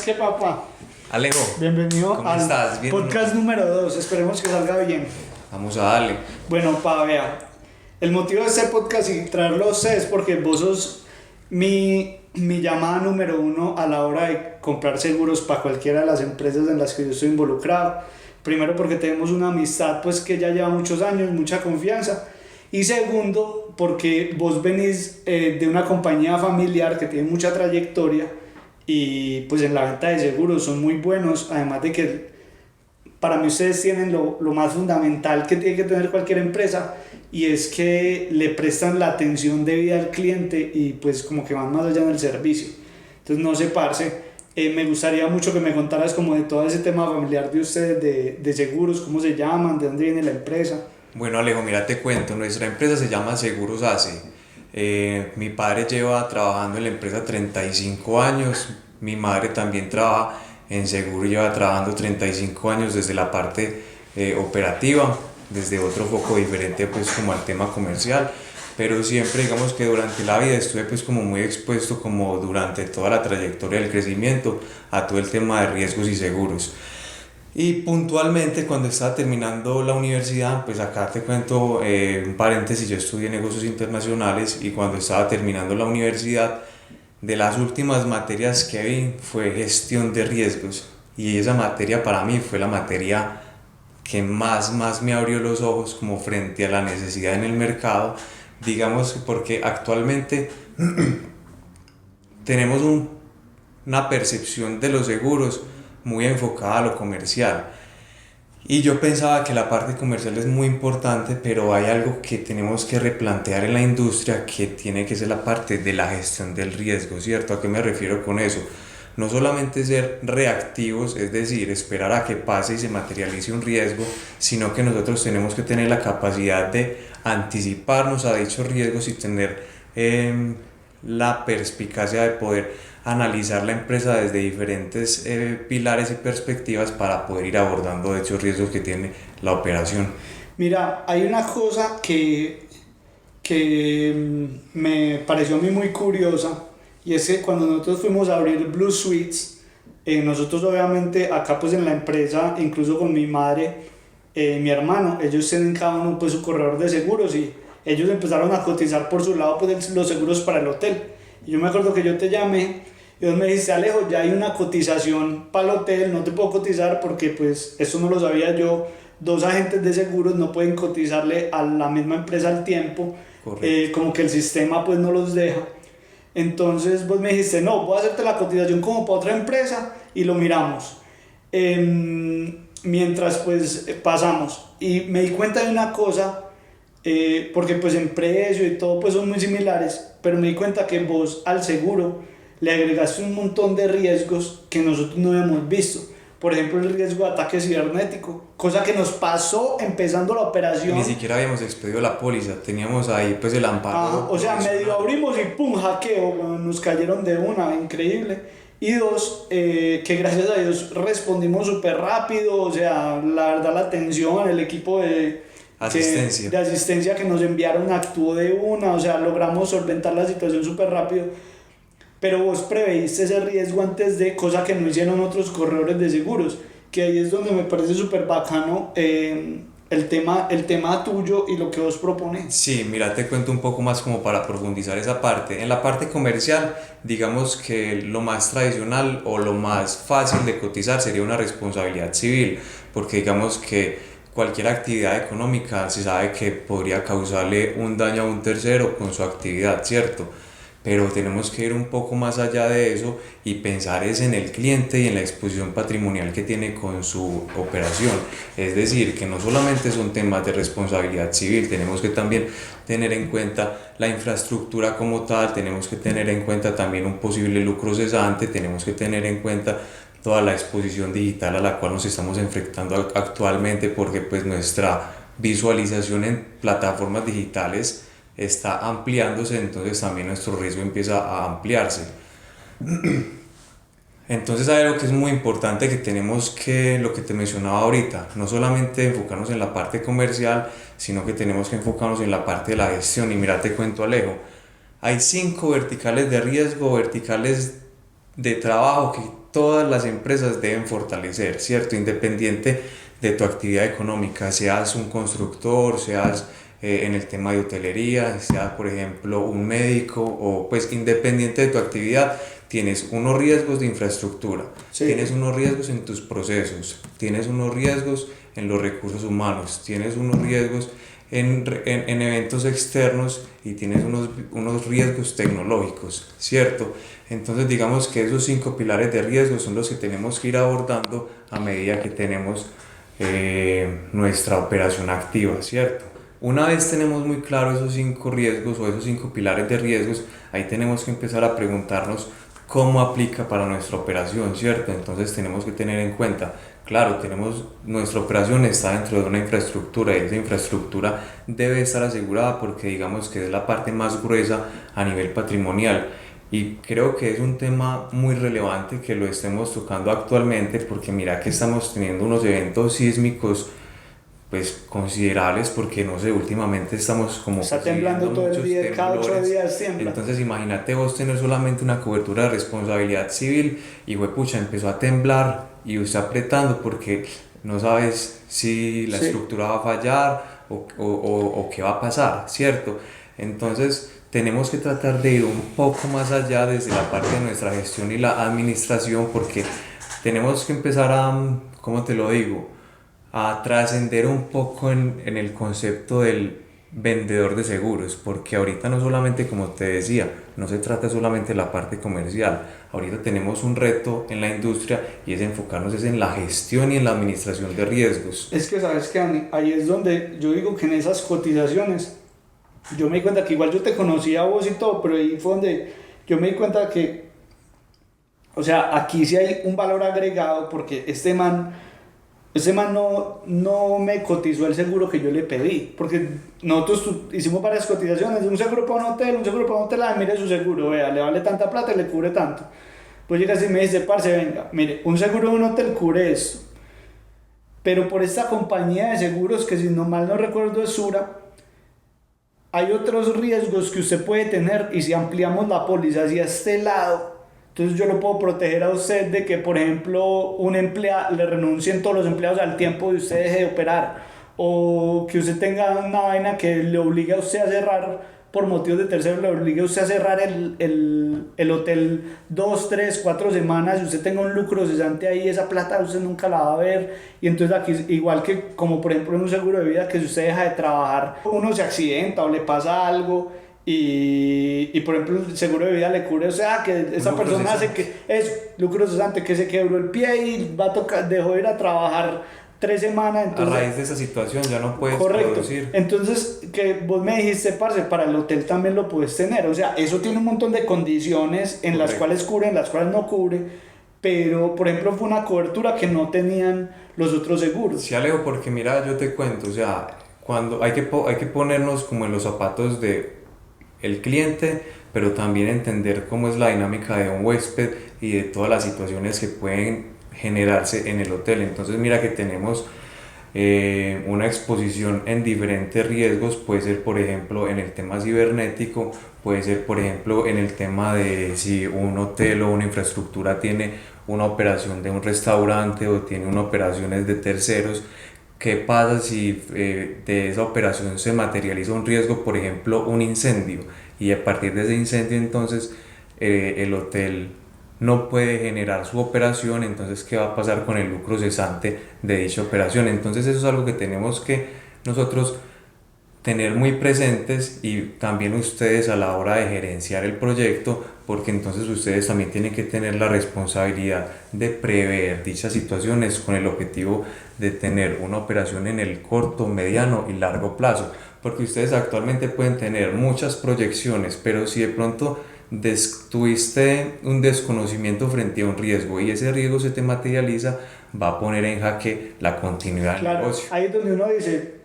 ¿Qué papá? Alejo, Bienvenido ¿cómo al estás? Bien, podcast número 2. Esperemos que salga bien. vamos a darle. Bueno, pa, vea. El motivo de este podcast y traerlo a ustedes es porque vos sos mi llamada número uno a la hora de comprar seguros para cualquiera de las empresas en las que yo estoy involucrado. Primero porque tenemos una amistad pues que ya lleva muchos años, mucha confianza. Y segundo porque vos venís de una compañía familiar que tiene mucha trayectoria y pues en la venta de seguros son muy buenos, además de que para mí ustedes tienen lo más fundamental que tiene que tener cualquier empresa, y es que le prestan la atención debida al cliente y pues como que van más allá en el servicio. Entonces no sé, parce, me gustaría mucho que me contaras como de todo ese tema familiar de ustedes, de seguros, cómo se llaman, de dónde viene la empresa. Bueno, Alejo, mira, te cuento, nuestra empresa se llama Seguros ACE. Mi padre lleva trabajando en la empresa 35 años, mi madre también trabaja en seguro, lleva trabajando 35 años desde la parte operativa, desde otro foco diferente pues como al tema comercial, pero siempre digamos que durante la vida estuve pues como muy expuesto como durante toda la trayectoria del crecimiento a todo el tema de riesgos y seguros. Y puntualmente cuando estaba terminando la universidad, pues acá te cuento un paréntesis, yo estudié negocios internacionales y cuando estaba terminando la universidad, de las últimas materias que vi fue gestión de riesgos, y esa materia para mí fue la materia que más me abrió los ojos como frente a la necesidad en el mercado, digamos, porque actualmente tenemos una percepción de los seguros muy enfocada a lo comercial. Y yo pensaba que la parte comercial es muy importante, pero hay algo que tenemos que replantear en la industria que tiene que ser la parte de la gestión del riesgo, ¿cierto? ¿A qué me refiero con eso? No solamente ser reactivos, es decir, esperar a que pase y se materialice un riesgo, sino que nosotros tenemos que tener la capacidad de anticiparnos a dichos riesgos y tener la perspicacia de poder analizar la empresa desde diferentes pilares y perspectivas para poder ir abordando dichos riesgos que tiene la operación. Mira, hay una cosa que me pareció a mí muy curiosa, y es que cuando nosotros fuimos a abrir Blue Suites, nosotros obviamente acá pues en la empresa, incluso con mi madre, mi hermano, ellos tienen cada uno pues su corredor de seguros, y ellos empezaron a cotizar por su lado pues los seguros para el hotel. Y yo me acuerdo que yo te llamé y vos me dijiste: Alejo, ya hay una cotización para el hotel, no te puedo cotizar porque pues eso no lo sabía yo, 2 agentes de seguros no pueden cotizarle a la misma empresa al tiempo, como que el sistema pues no los deja. Entonces vos me dijiste: no, voy a hacerte la cotización como para otra empresa y lo miramos. Mientras pues pasamos y me di cuenta de una cosa, porque pues en precio y todo pues son muy similares, pero me di cuenta que vos al seguro le agregaste un montón de riesgos que nosotros no hemos visto. Por ejemplo, el riesgo de ataque cibernético, cosa que nos pasó empezando la operación. Ni siquiera habíamos expedido la póliza, teníamos ahí pues el amparo. O sea, medio abrimos y pum, hackeo, nos cayeron de una, increíble. Y dos, que gracias a Dios respondimos súper rápido, o sea, la verdad la atención, el equipo de asistencia que nos enviaron actuó de una, o sea, logramos solventar la situación súper rápido. Pero vos preveíste ese riesgo antes de, cosa que no hicieron otros corredores de seguros, que ahí es donde me parece súper bacano el tema tuyo y lo que vos propones. Sí, mira, te cuento un poco más como para profundizar esa parte. En la parte comercial, digamos que lo más tradicional o lo más fácil de cotizar sería una responsabilidad civil, porque digamos que cualquier actividad económica se sabe que podría causarle un daño a un tercero con su actividad, ¿cierto? Pero tenemos que ir un poco más allá de eso y pensar es en el cliente y en la exposición patrimonial que tiene con su operación. Es decir, que no solamente son temas de responsabilidad civil, tenemos que también tener en cuenta la infraestructura como tal, tenemos que tener en cuenta también un posible lucro cesante, tenemos que tener en cuenta toda la exposición digital a la cual nos estamos enfrentando actualmente, porque pues nuestra visualización en plataformas digitales está ampliándose, entonces también nuestro riesgo empieza a ampliarse. Entonces hay algo que es muy importante que tenemos que, lo que te mencionaba ahorita, no solamente enfocarnos en la parte comercial, sino que tenemos que enfocarnos en la parte de la gestión. Y mira, te cuento, Alejo, hay 5 verticales de riesgo, verticales de trabajo que todas las empresas deben fortalecer, ¿cierto? Independiente de tu actividad económica, seas un constructor, seas en el tema de hotelería, seas por ejemplo un médico o pues independiente de tu actividad, tienes unos riesgos de infraestructura, sí. Tienes unos riesgos en tus procesos, tienes unos riesgos en los recursos humanos, tienes unos riesgos en eventos externos y tienes unos riesgos tecnológicos, ¿cierto? Entonces digamos que esos 5 pilares de riesgo son los que tenemos que ir abordando a medida que tenemos nuestra operación activa, ¿cierto? Una vez tenemos muy claro esos 5 riesgos o esos 5 pilares de riesgos, ahí tenemos que empezar a preguntarnos cómo aplica para nuestra operación, ¿cierto? Entonces tenemos que tener en cuenta, claro, nuestra operación está dentro de una infraestructura y esa infraestructura debe estar asegurada porque digamos que es la parte más gruesa a nivel patrimonial. Y creo que es un tema muy relevante que lo estemos tocando actualmente porque mira que estamos teniendo unos eventos sísmicos pues considerables porque no sé, últimamente estamos como está temblando todo el día, cada 8 días tiembla. Entonces imagínate vos tener solamente una cobertura de responsabilidad civil y huepucha empezó a temblar y usted apretando porque no sabes si la estructura va a fallar o qué va a pasar, ¿cierto? Entonces tenemos que tratar de ir un poco más allá desde la parte de nuestra gestión y la administración porque tenemos que empezar a, ¿cómo te lo digo?, a trascender un poco en el concepto del vendedor de seguros, porque ahorita no solamente, como te decía, no se trata solamente de la parte comercial, ahorita tenemos un reto en la industria y es enfocarnos en la gestión y en la administración de riesgos. Es que sabes que ahí es donde yo digo que en esas cotizaciones yo me di cuenta que igual yo te conocía a vos y todo, pero ahí fue donde yo me di cuenta que, o sea, aquí sí hay un valor agregado porque este man no me cotizó el seguro que yo le pedí, porque nosotros hicimos varias cotizaciones, un seguro para un hotel, mire su seguro, vea, le vale tanta plata y le cubre tanto. Pues llega así y me dice, parce, venga, mire, un seguro de un hotel cubre esto, pero por esta compañía de seguros, que si no mal no recuerdo es Sura, hay otros riesgos que usted puede tener y si ampliamos la póliza hacia este lado, entonces yo lo puedo proteger a usted de que, por ejemplo, le renuncien todos los empleados al tiempo de usted deje de operar o que usted tenga una vaina que le obligue a usted a cerrar por motivos de terceros, le obligue a usted a cerrar el hotel 2, 3, 4 semanas y usted tenga un lucro cesante ahí, esa plata usted nunca la va a ver. Y entonces aquí, igual que como por ejemplo en un seguro de vida, que si usted deja de trabajar, uno se accidenta o le pasa algo y por ejemplo el seguro de vida le cubre, o sea, que esa persona hace que es lucro cesante, que se quebró el pie y dejó de ir a trabajar 3 semanas, entonces, a raíz de esa situación ya no puedes producir. Entonces, que vos me dijiste, parce, para el hotel también lo puedes tener, o sea, eso tiene un montón de condiciones en las cuales cubre, en las cuales no cubre, pero por ejemplo fue una cobertura que no tenían los otros seguros. Sí, Alejo, porque mira, yo te cuento, o sea, cuando hay que ponernos como en los zapatos de el cliente, pero también entender cómo es la dinámica de un huésped y de todas las situaciones que pueden generarse en el hotel. Entonces mira que tenemos una exposición en diferentes riesgos, puede ser por ejemplo en el tema cibernético, puede ser por ejemplo en el tema de si un hotel o una infraestructura tiene una operación de un restaurante o tiene una operaciones de terceros. ¿Qué pasa si de esa operación se materializa un riesgo, por ejemplo un incendio, y a partir de ese incendio entonces el hotel no puede generar su operación? Entonces ¿qué va a pasar con el lucro cesante de dicha operación? Entonces eso es algo que tenemos que nosotros tener muy presentes y también ustedes a la hora de gerenciar el proyecto, porque entonces ustedes también tienen que tener la responsabilidad de prever dichas situaciones con el objetivo de tener una operación en el corto, mediano y largo plazo, porque ustedes actualmente pueden tener muchas proyecciones, pero si de pronto tuviste un desconocimiento frente a un riesgo y ese riesgo se te materializa, va a poner en jaque la continuidad del negocio. Ahí es donde uno dice,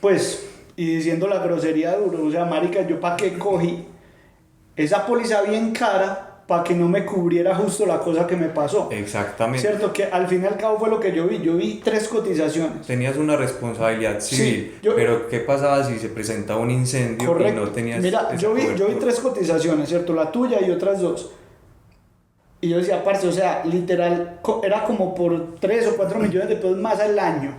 pues, y diciendo la grosería duro, o sea, marica, yo para qué cogí esa póliza bien cara para que no me cubriera justo la cosa que me pasó. Exactamente. Cierto, que al fin y al cabo fue lo que yo vi 3 cotizaciones. Tenías una responsabilidad civil, sí, pero ¿qué pasaba si se presentaba un incendio? Correcto. Y no tenías? Mira, yo vi 3 cotizaciones, ¿cierto? La tuya y otras 2. Y yo decía, parce, o sea, literal, era como por 3 o 4 millones de pesos más al año.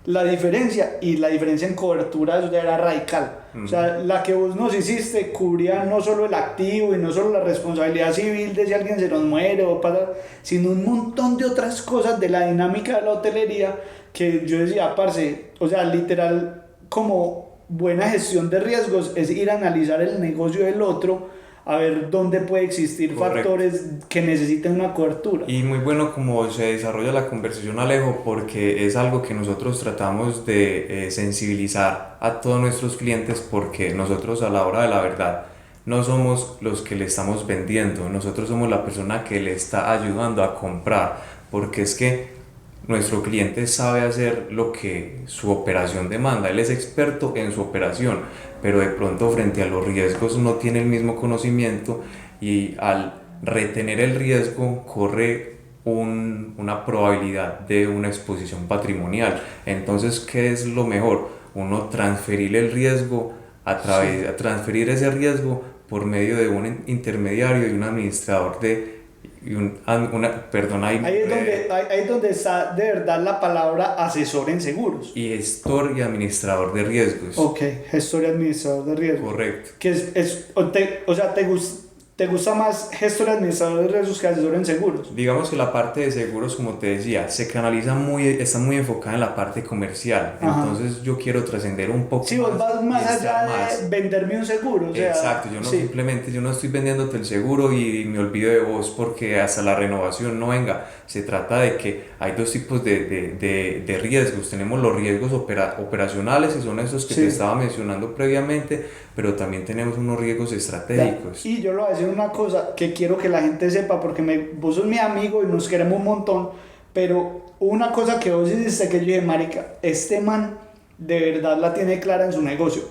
La diferencia, y la diferencia en cobertura, eso ya era radical. O sea, la que vos nos hiciste cubría no solo el activo y no solo la responsabilidad civil de si alguien se nos muere o pasa, sino un montón de otras cosas de la dinámica de la hotelería que yo decía, parce, o sea, literal, como buena gestión de riesgos es ir a analizar el negocio del otro, a ver dónde puede existir Correcto. factores que necesiten una cobertura. Y muy bueno como se desarrolla la conversación, Alejo, porque es algo que nosotros tratamos de sensibilizar a todos nuestros clientes, porque nosotros a la hora de la verdad no somos los que le estamos vendiendo, nosotros somos la persona que le está ayudando a comprar, porque es que nuestro cliente sabe hacer lo que su operación demanda, él es experto en su operación, pero de pronto frente a los riesgos no tiene el mismo conocimiento y al retener el riesgo corre una probabilidad de una exposición patrimonial. Entonces, ¿qué es lo mejor? Uno transferir el riesgo transferir ese riesgo por medio de un intermediario y un administrador Ahí es donde está de verdad la palabra asesor en seguros. y gestor y administrador de riesgos. Ok, gestor y administrador de riesgos. Correcto. Que o sea, ¿te gusta más gestor y administrador de riesgos que asesor en seguros? Digamos que la parte de seguros, como te decía, está muy enfocada en la parte comercial. Ajá. Entonces yo quiero trascender un poco Sí, vos vas más allá de venderme un seguro. O sea, exacto, yo no sí. simplemente, yo no estoy vendiéndote el seguro y me olvido de vos porque hasta la renovación no venga. Se trata de que hay dos tipos de riesgos. Tenemos los riesgos operacionales, que son esos que Sí. te estaba mencionando previamente, pero también tenemos unos riesgos estratégicos. Y yo le voy a decir una cosa que quiero que la gente sepa, porque vos sos mi amigo y nos queremos un montón, pero una cosa que vos hiciste que yo dije, marica, este man de verdad la tiene clara en su negocio.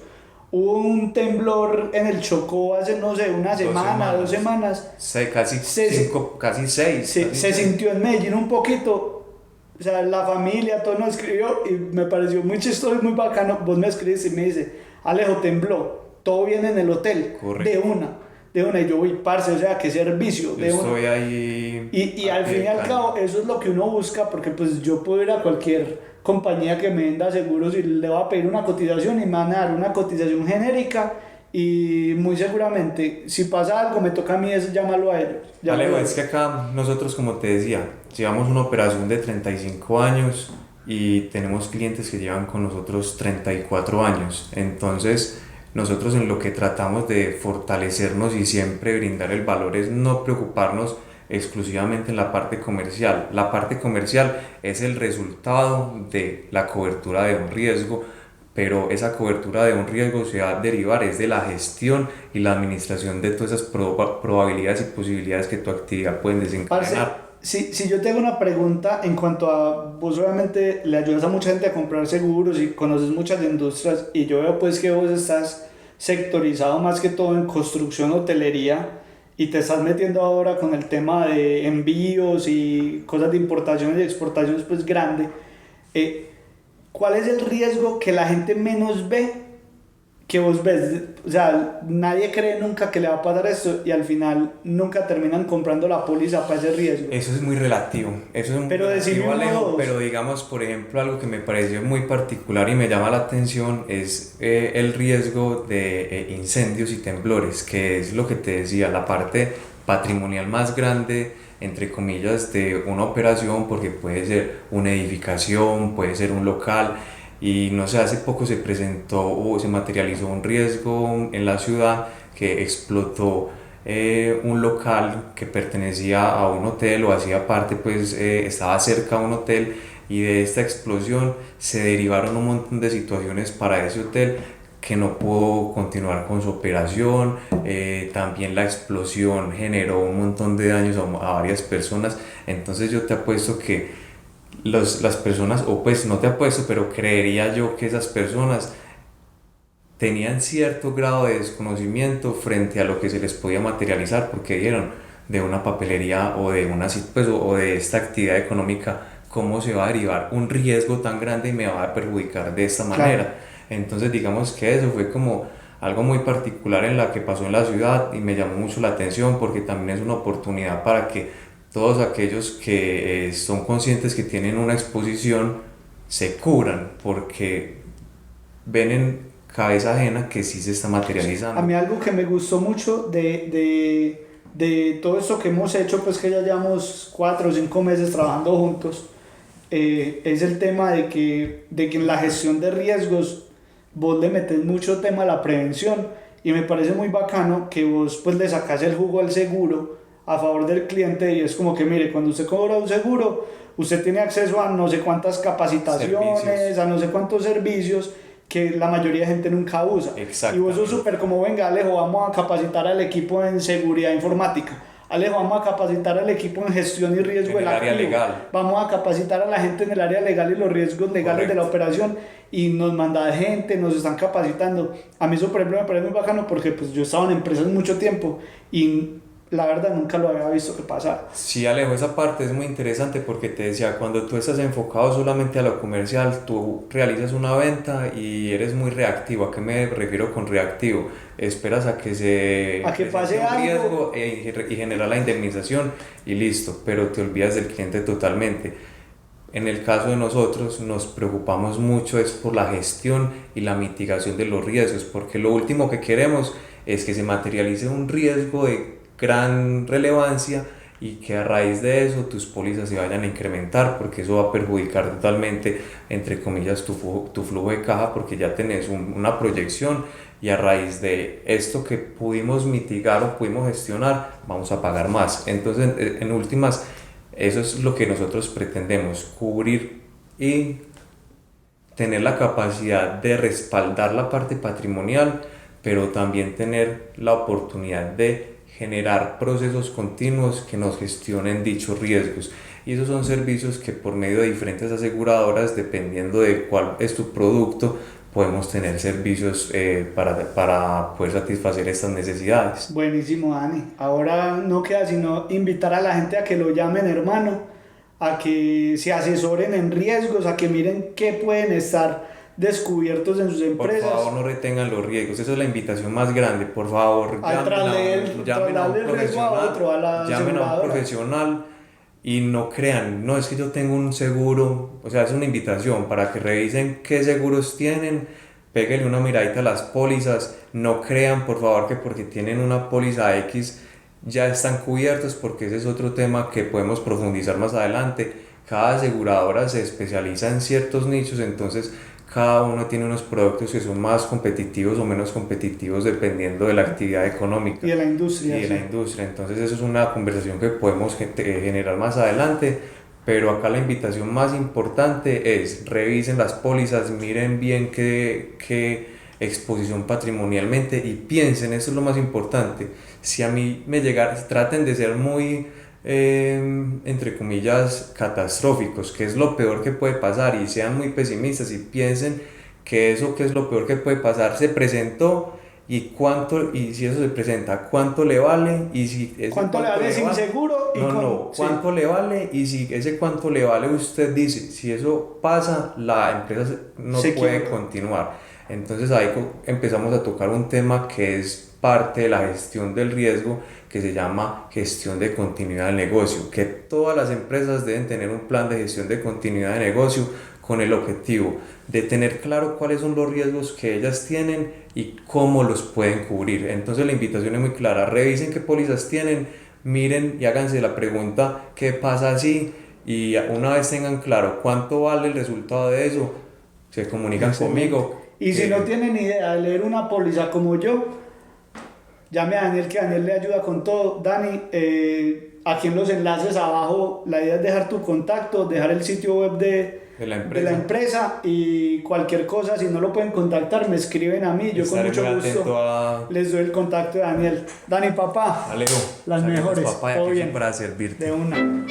Hubo un temblor en el Chocó hace, no sé, una semana, 2 semanas. Casi seis. Se sintió en Medellín un poquito, o sea, la familia, todo nos escribió y me pareció muy chistoso y muy bacano. Vos me escribís y me dice, Alejo, tembló, todo bien en el hotel. Correcto. De una, y yo voy, parce, o sea, qué servicio. Yo estoy ahí. Y al fin y al cabo, eso es lo que uno busca, porque pues yo puedo ir a cualquier compañía que me venda seguros y le voy a pedir una cotización y me van a dar una cotización genérica y muy seguramente, si pasa algo, me toca a mí llamarlo a ellos. Alejo, es que acá nosotros, como te decía, llevamos una operación de 35 años y tenemos clientes que llevan con nosotros 34 años. Entonces, nosotros en lo que tratamos de fortalecernos y siempre brindar el valor es no preocuparnos exclusivamente en la parte comercial. La parte comercial es el resultado de la cobertura de un riesgo, pero esa cobertura de un riesgo se va a derivar es de la gestión y la administración de todas esas probabilidades y posibilidades que tu actividad pueden desencadenar. Si yo te hago una pregunta en cuanto a, vos obviamente le ayudas a mucha gente a comprar seguros y conoces muchas industrias y yo veo pues que vos estás sectorizado más que todo en construcción, hotelería y te estás metiendo ahora con el tema de envíos y cosas de importaciones y exportaciones pues grande. ¿Cuál es el riesgo que la gente menos ve que vos ves? O sea, nadie cree nunca que le va a pasar esto y al final nunca terminan comprando la póliza para ese riesgo. Eso es muy relativo. Eso es muy pero relativo, Alejo, pero digamos, por ejemplo, algo que me pareció muy particular y me llama la atención es el riesgo de incendios y temblores, que es lo que te decía, la parte patrimonial más grande entre comillas de una operación, porque puede ser una edificación, puede ser un local. Y no sé, hace poco se presentó o se materializó un riesgo en la ciudad que explotó un local que pertenecía a un hotel o hacía parte, pues estaba cerca a un hotel, y de esta explosión se derivaron un montón de situaciones para ese hotel que no pudo continuar con su operación. También la explosión generó un montón de daños a varias personas. Entonces yo te apuesto que las personas, o pues no te apuesto, pero creería yo que esas personas tenían cierto grado de desconocimiento frente a lo que se les podía materializar, porque vieron de una papelería o de o de esta actividad económica cómo se va a derivar un riesgo tan grande y me va a perjudicar de esta manera. Claro. Entonces digamos que eso fue como algo muy particular en la que pasó en la ciudad y me llamó mucho la atención, porque también es una oportunidad para que todos aquellos que son conscientes que tienen una exposición se cubran porque ven en cabeza ajena que sí se está materializando. A mí algo que me gustó mucho de todo esto que hemos hecho, pues que ya llevamos 4 o 5 meses trabajando juntos, es el tema de que en la gestión de riesgos vos le metes mucho tema a la prevención, y me parece muy bacano que vos pues le sacás el jugo al seguro a favor del cliente, y es como que mire, cuando usted cobra un seguro, usted tiene acceso a no sé cuántas capacitaciones, servicios, a no sé cuántos servicios que la mayoría de gente nunca usa. Y vos sos súper como, venga Alejo, vamos a capacitar al equipo en seguridad informática, Alejo, vamos a capacitar al equipo en gestión y riesgo del activo, legal. Vamos a capacitar a la gente en el área legal y los riesgos legales. Correcto. De la operación, y nos manda gente, nos están capacitando. A mí eso, por ejemplo, me parece muy bacano porque pues yo estaba en empresas mucho tiempo y la verdad nunca lo había visto que pasara. Sí, Alejo, esa parte es muy interesante porque te decía, cuando tú estás enfocado solamente a lo comercial, tú realizas una venta y eres muy reactivo. ¿A qué me refiero con reactivo? Esperas a que pase un riesgo y generar la indemnización y listo, pero te olvidas del cliente totalmente. En el caso de nosotros nos preocupamos mucho es por la gestión y la mitigación de los riesgos, porque lo último que queremos es que se materialice un riesgo de gran relevancia y que a raíz de eso tus pólizas se vayan a incrementar, porque eso va a perjudicar totalmente, entre comillas, tu flujo de caja, porque ya tenés una proyección y a raíz de esto que pudimos mitigar o pudimos gestionar, vamos a pagar más. Entonces, en últimas, eso es lo que nosotros pretendemos, cubrir y tener la capacidad de respaldar la parte patrimonial, pero también tener la oportunidad de generar procesos continuos que nos gestionen dichos riesgos. Y esos son servicios que por medio de diferentes aseguradoras, dependiendo de cuál es tu producto, podemos tener servicios para poder satisfacer estas necesidades. Buenísimo, Dani. Ahora no queda sino invitar a la gente a que lo llamen hermano, a que se asesoren en riesgos, a que miren qué pueden estar descubiertos en sus empresas. Por favor, no retengan los riesgos, esa es la invitación más grande. Por favor, llamen a un profesional y no crean, no es que yo tengo un seguro, o sea, es una invitación para que revisen qué seguros tienen, péguenle una miradita a las pólizas, no crean por favor que porque tienen una póliza X ya están cubiertos, porque ese es otro tema que podemos profundizar más adelante. Cada aseguradora se especializa en ciertos nichos, entonces cada uno tiene unos productos que son más competitivos o menos competitivos dependiendo de la actividad económica y de la industria. Entonces eso es una conversación que podemos generar más adelante, pero acá la invitación más importante es revisen las pólizas, miren bien qué exposición patrimonialmente y piensen, eso es lo más importante. Si a mí me llegara, traten de ser muy entre comillas catastróficos, que es lo peor que puede pasar, y sean muy pesimistas y piensen que eso que es lo peor que puede pasar se presentó y si eso se presenta, cuánto le vale, y si ese cuánto le vale sin seguro cuánto le vale, y si ese cuánto le vale usted dice, si eso pasa la empresa no puede continuar. Entonces ahí empezamos a tocar un tema que es parte de la gestión del riesgo, que se llama gestión de continuidad del negocio, que todas las empresas deben tener un plan de gestión de continuidad de negocio con el objetivo de tener claro cuáles son los riesgos que ellas tienen y cómo los pueden cubrir. Entonces la invitación es muy clara, revisen qué pólizas tienen, miren y háganse la pregunta qué pasa si, y una vez tengan claro cuánto vale el resultado de eso, se comunican conmigo. Y si no tienen idea de leer una póliza como yo, llame a Daniel, que Daniel le ayuda con todo. Dani, aquí en los enlaces abajo, la idea es dejar tu contacto, dejar el sitio web de la empresa, y cualquier cosa, si no lo pueden contactar, me escriben a mí, yo con mucho gusto les doy el contacto de Daniel. Dani, papá, Alejo, las mejores, papá, todo bien, para servirte. De una.